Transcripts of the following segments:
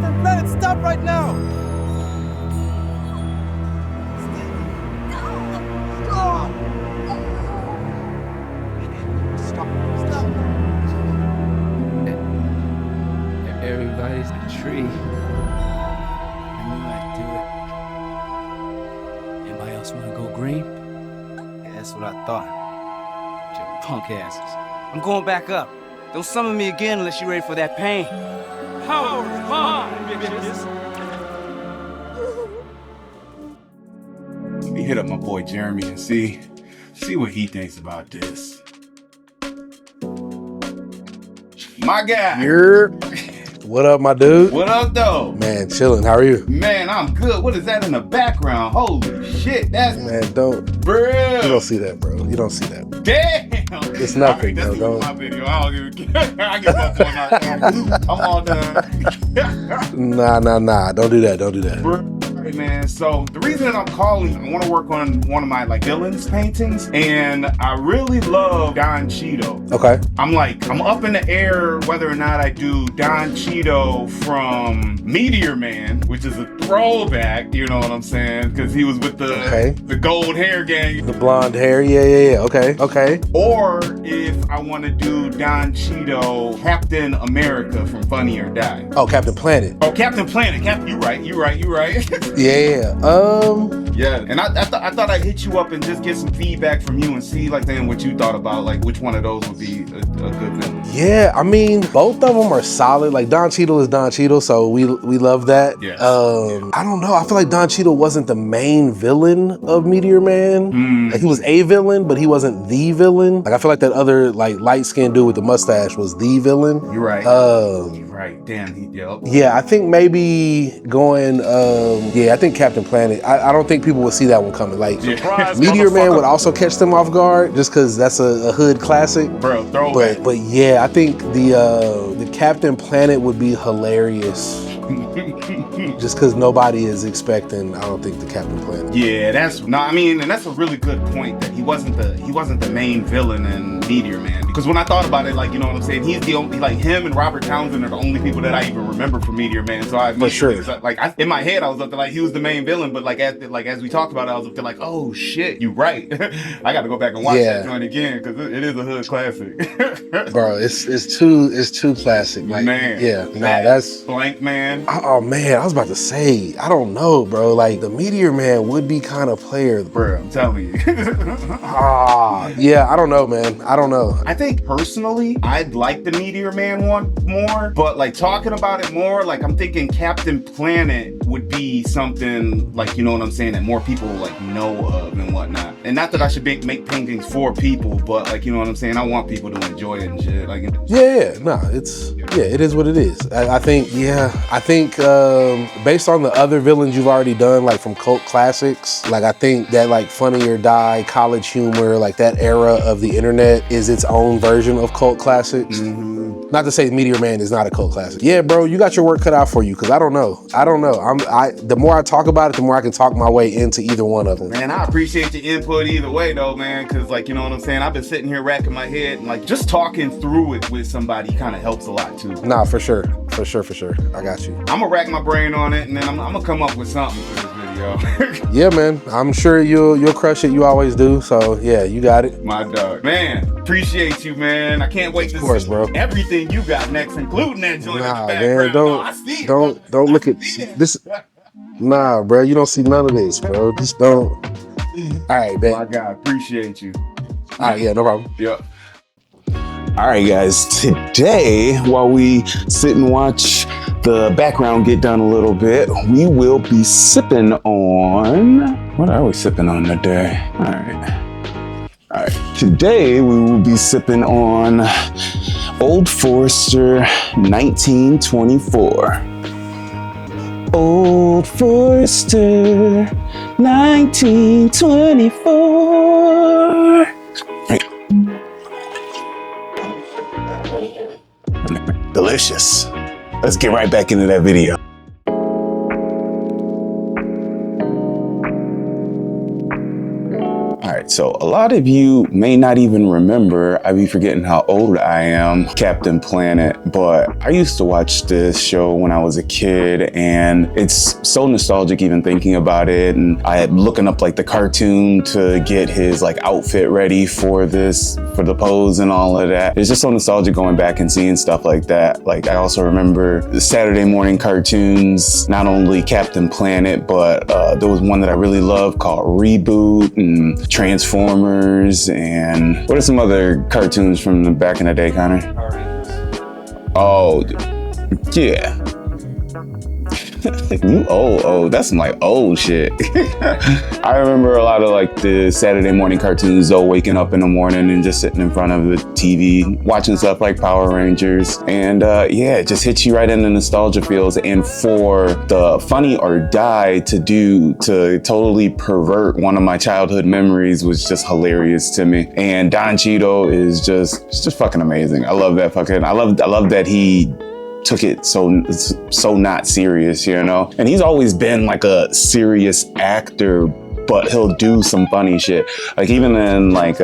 Captain Planet, stop right now! Stop! Everybody's a tree. I knew I'd do it. Anybody else want to go green? Yeah, that's what I thought. Your punk asses. I'm going back up. Don't summon me again unless you're ready for that pain. Power is mine, bitches. Let me hit up my boy Jeremy and see what he thinks about this. My guy. What up, my dude? What up, though? Man, chilling. How are you? Man, I'm good. What is that in the background? Holy shit, that's... Man, don't. Bro. You don't see that, bro. You don't see that. Damn. It's nothing, All right, bro. that's my video. I don't even care. I give up on that. I'm all done. Nah. Don't do that. Don't do that. Bro. Right, man. So the reason that I'm calling, I want to work on one of my villains paintings, and I really love Don Cheeto. Okay. I'm up in the air whether or not I do Don Cheeto from Meteor Man, which is a throwback, you know what I'm saying? Because he was with the gold hair gang. The blonde hair. Yeah. Okay. Or if I want to do Don Cheeto Captain America from Funny or Die. Oh, Captain Planet. Oh, Captain Planet. You right. Yeah. Yeah, and I thought I'd hit you up and just get some feedback from you and see what you thought about which one of those would be a good villain. Yeah, I mean, both of them are solid. Like Don Cheadle is Don Cheadle, so we love that. Yes. I don't know. I feel like Don Cheadle wasn't the main villain of Meteor Man. Like, he was a villain, but he wasn't the villain. Like, I feel like that other light skinned dude with the mustache was the villain. You're right. You're right. Damn. Yeah, I think maybe going. I think Captain Planet. I don't think people would see that one coming. Like, Meteor Man would also catch them off guard, just because that's a hood classic. Bro, throwback. But yeah, I think the Captain Planet would be hilarious. Just because nobody is expecting, I don't think, the Captain Planet. Yeah, and that's a really good point that he wasn't the main villain in Meteor Man. Because when I thought about it, you know what I'm saying, he's the only, him and Robert Townsend are the only people that I even remember from Meteor Man. So For sure. In my head, I was up there he was the main villain, but as we talked about it, I was up there oh shit, you right. I got to go back and watch that joint again because it is a hood classic. Bro, it's too classic. Man, yeah, that's Blank Man. Oh man, I was about to say, I don't know, bro. The Meteor Man would be kind of player, bro. I'm telling you. Yeah, I don't know, man. I don't know. I think personally, I'd like the Meteor Man one more, but talking about it more, I'm thinking Captain Planet would be something you know what I'm saying, that more people know of and whatnot. And not that I should make paintings for people, but you know what I'm saying, I want people to enjoy it and shit. It is what it is. I think based on the other villains you've already done, from cult classics, I think that Funny or Die, college humor, that era of the internet is its own version of cult classics. Mm-hmm. Not to say Meteor Man is not a cult classic. Yeah, bro, you got your work cut out for you, because I don't know. The more I talk about it, the more I can talk my way into either one of them. Man, I appreciate your input either way though, man, because you know what I'm saying, I've been sitting here racking my head and just talking through it with somebody kind of helps a lot too. Nah, for sure. I got you. I'm gonna rack my brain on it and then I'm gonna come up with something for this video. Yeah, man, I'm sure you'll crush it. You always do. So yeah, you got it. My dog. Man, appreciate you, man. I can't wait to see bro. everything you got next, including that joint in the background. Man, don't look at this. Nah, bro, you don't see none of this, bro. Just don't. All right, man. My God, appreciate you. All right, yeah, no problem. Yep. All right, guys, today, while we sit and watch the background get done a little bit, we will be sipping on, what are we sipping on today? All right, today we will be sipping on Old Forester 1924. Old Forester 1924. Delicious. Let's get right back into that video. All right, So a lot of you may not even remember, I be forgetting how old I am, Captain Planet, but I used to watch this show when I was a kid, and it's so nostalgic even thinking about it. And I had looking up like the cartoon to get his like outfit ready for the pose and all of that. It's just so nostalgic going back and seeing stuff like that. Like I also remember the Saturday morning cartoons, not only Captain Planet, but there was one that I really loved called Reboot and Transformers. And what are some other cartoons from the back in the day, Connor? Oh, yeah. You old. That's some like old shit. I remember a lot of like the Saturday morning cartoons though, waking up in the morning and just sitting in front of the TV, watching stuff like Power Rangers. And yeah, it just hits you right in the nostalgia feels. And for the Funny or Die to totally pervert one of my childhood memories was just hilarious to me. And Don Cheadle is just fucking amazing. I love that I love that he took it so not serious, you know? And he's always been like a serious actor, but he'll do some funny shit. Like even in like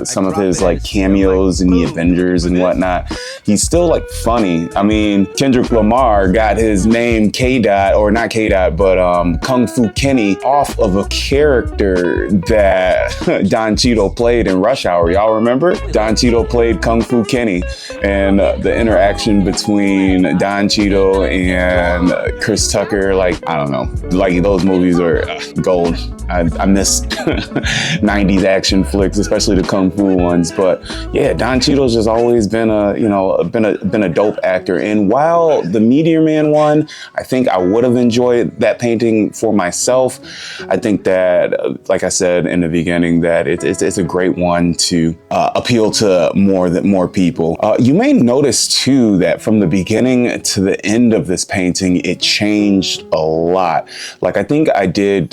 some of his like cameos in the Avengers and whatnot, he's still like funny. I mean, Kendrick Lamar got his name K-Dot, or not K-Dot, but Kung Fu Kenny off of a character that Don Cheadle played in Rush Hour. Y'all remember? Don Cheadle played Kung Fu Kenny, and the interaction between Don Cheadle and Chris Tucker, like, I don't know, like those movies are gold. I miss 90s action flicks, especially the Kung Fu ones. But yeah, Don Cheadle's just always been a dope actor. And while the Meteor Man one, I think I would have enjoyed that painting for myself. I think that, like I said in the beginning, that it's a great one to appeal to more people. You may notice too that from the beginning to the end of this painting, it changed a lot. Like I think I did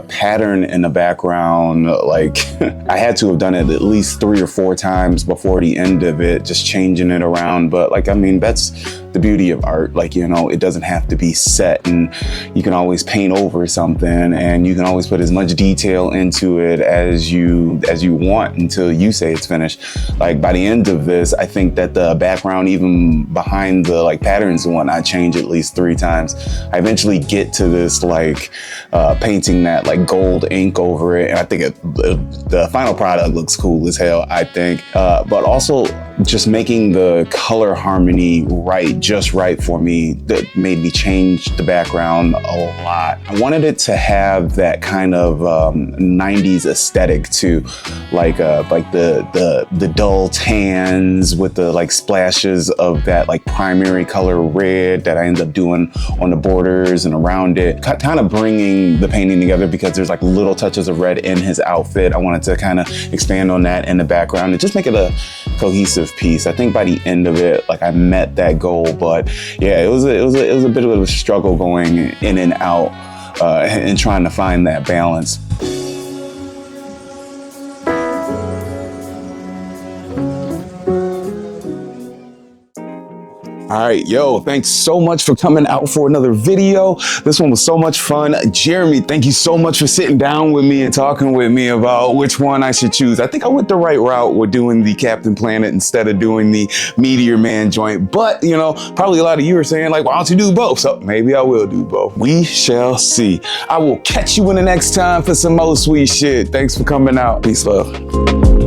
pattern in the background, like I had to have done it at least 3 or 4 times before the end of it, just changing it around. But like, I mean, that's the beauty of art. Like, you know, it doesn't have to be set, and you can always paint over something, and you can always put as much detail into it as you want until you say it's finished. Like by the end of this, I think that the background, even behind the like patterns and whatnot, change at least 3 times. I eventually get to this like painting that like gold ink over it, and I think the final product looks cool as hell, I think. But also just making the color harmony just right for me, that made me change the background a lot. I wanted it to have that kind of 90s aesthetic too, like the dull tans with the like splashes of that like primary color red that I end up doing on the borders and around it, kind of bringing the painting together, because there's like little touches of red in his outfit. I wanted to kind of expand on that in the background and just make it a cohesive piece. I think by the end of it, like I met that goal, but yeah, it was a bit of a struggle going in and out and trying to find that balance. All right, yo, thanks so much for coming out for another video. This one was so much fun. Jeremy, thank you so much for sitting down with me and talking with me about which one I should choose. I think I went the right route with doing the Captain Planet instead of doing the Meteor Man joint. But, you know, probably a lot of you are saying like, why don't you do both? So maybe I will do both. We shall see. I will catch you in the next time for some more sweet shit. Thanks for coming out. Peace, love.